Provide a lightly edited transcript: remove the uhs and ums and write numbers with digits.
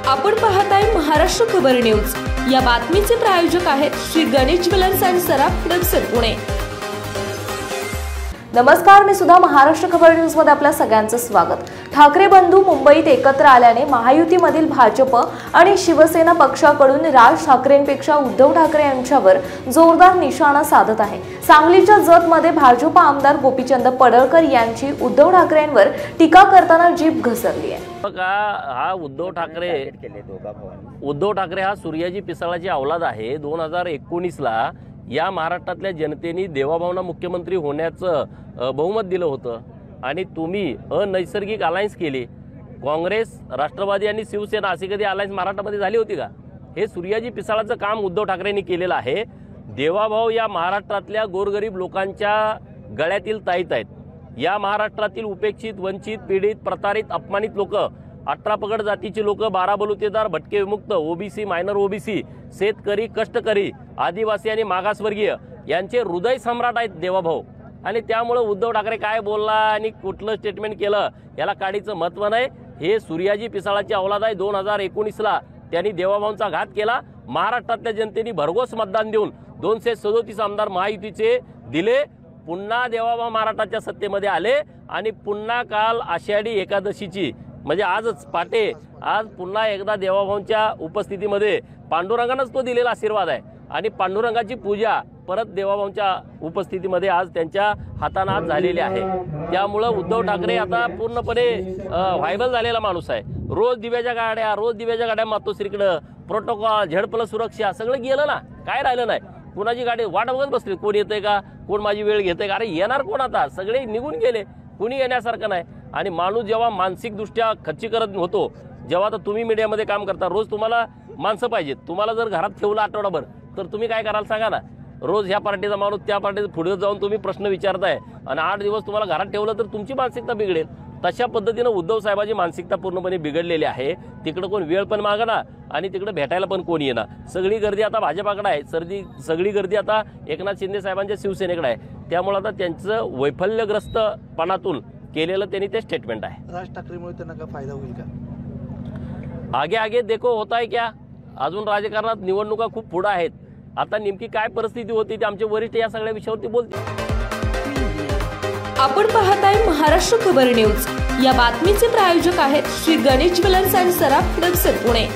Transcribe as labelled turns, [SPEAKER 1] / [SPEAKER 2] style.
[SPEAKER 1] आपण पाहताय महाराष्ट्र खबर न्यूज। या बातमीचे प्रायोजक आहेत श्री गणेश ज्वेलर्स अँड सराफ दक्षिण पुणे। नमस्कार, मी सुद्धा महाराष्ट्र खबर न्यूज मध्ये आपल्या सगळ्यांचं स्वागत। ठाकरे बंधू मुंबईत एकत्र आल्याने महायुतीमधील भाजप आणि शिवसेना पक्षाकडून राज ठाकरेंपेक्षा उद्धव ठाकरे यांच्यावर जोरदार निशाणा साधत आहे। सांगलीच्या जतमध्ये भाजप आमदार गोपीचंद पडळकर यांची उद्धव ठाकरेंवर टीका करताना जीभ घसरली आहे।
[SPEAKER 2] हा उद्धव ठाकरे हा सूर्याजी पिसाळाची औलाद आहे। 2019 ला या महाराष्ट्रातल्या जनतेने देवाभावना मुख्यमंत्री होण्याचं बहुमत दिलं होतं आणि तुम्ही अनैसर्गिक अलायन्स केली। काँग्रेस, राष्ट्रवादी आणि शिवसेना अशी कधी अलायन्स महाराष्ट्रामध्ये झाली होती का? हे सूर्याजी पिसाळाचं काम उद्धव ठाकरेंनी केलेलं आहे। देवाभाव या महाराष्ट्रातल्या गोरगरीब लोकांच्या गळ्यातील ताईत आहेत। या महाराष्ट्रातील उपेक्षित, वंचित, पीडित, प्रतारित, अपमानित लोक, 18 पगड जातीची लोक, 12 बलुतेदार, भटके विमुक्त, ओबीसी, मायनर ओबीसी, शेतकरी, कष्टकरी, आदिवासी आणि मागासवर्गीय यांचे हृदय सम्राट आहेत देवाभाऊ। आणि त्यामुळे उद्धव ठाकरे काय बोलला आणि कुठलं स्टेटमेंट केलं याला काडीचं महत्त्व नाही। हे सूर्याजी पिसाळाची औलाद आहे। 2019 ला त्यांनी देवाभाऊंचा घात केला। महाराष्ट्रातल्या जनतेने भरघोस मतदान देऊन 237 आमदार महायुतीचे दिले। पुन्हा देवाभाऊ महाराष्ट्राच्या सत्तेमध्ये आले आणि पुन्हा काल आषाढी एकादशीची म्हणजे आजच पाटे आज पुन्हा एकदा देवाभाऊंच्या उपस्थितीमध्ये पांडुरंगानंच तो दिलेला आशीर्वाद आहे आणि पांडुरंगाची पूजा परत देवाभाऊंच्या उपस्थितीमध्ये आज त्यांच्या हाताने आज झालेली आहे। त्यामुळे उद्धव ठाकरे आता पूर्णपणे व्हायबल झालेला माणूस आहे। रोज दिव्याच्या गाड्या मातोश्रीकडे प्रोटोकॉल, झेड+ सुरक्षा सगळं गेलं ना, काय राहिलं नाही। कुणाची गाडी वाट बघत बसली, कोण येतंय का, कोण माझी वेळ घेतंय का? अरे येणार कोण? आता सगळे निघून गेले, कुणी येण्यासारखं नाही। आणि माणूस जेव्हा मानसिकदृष्ट्या खच्चीकरण होतो, जेव्हा तर तुम्ही मीडियामध्ये काम करता, रोज तुम्हाला माणसं पाहिजेत। तुम्हाला जर घरात ठेवलं आठवडाभर तर तुम्ही काय कराल सांगा ना? रोज ह्या पार्टीचा माणूस त्या पार्टीचा पुढे जाऊन तुम्ही प्रश्न विचारताय आणि 8 दिवस तुम्हाला घरात ठेवलं तर तुमची मानसिकता बिघडेल। तशा पद्धतीने उद्धव साहेबांची मानसिकता पूर्णपणे बिघडलेली आहे। तिकडे कोण वेळ पण मागणार आणि तिकडे भेटायला पण कोण येणार। सगळी गर्दी आता भाजपाकडे आहे, सगळी गर्दी आता एकनाथ शिंदे साहेबांच्या शिवसेनेकडे आहे। त्यामुळे आता त्यांचं वैफल्यग्रस्तपणातून केलेलं त्यांनी ते स्टेटमेंट आहे।
[SPEAKER 3] राज ठाकरेमुळे त्यांना काय फायदा होईल का?
[SPEAKER 2] आगे देखो होता है क्या? अजून राजकारणात निवडणुका खूप पुढे आहेत। आता नेमकी काय परिस्थिती होती ते आमचे वरिष्ठ या सगळ्या विषयावरती बोलतील।
[SPEAKER 1] आपण पाहताय महाराष्ट्र खबर न्यूज। या बातमीचे प्रायोजक आहेत श्री गणेश ज्वेलर्स अँड सराफ दक्षिण पुणे।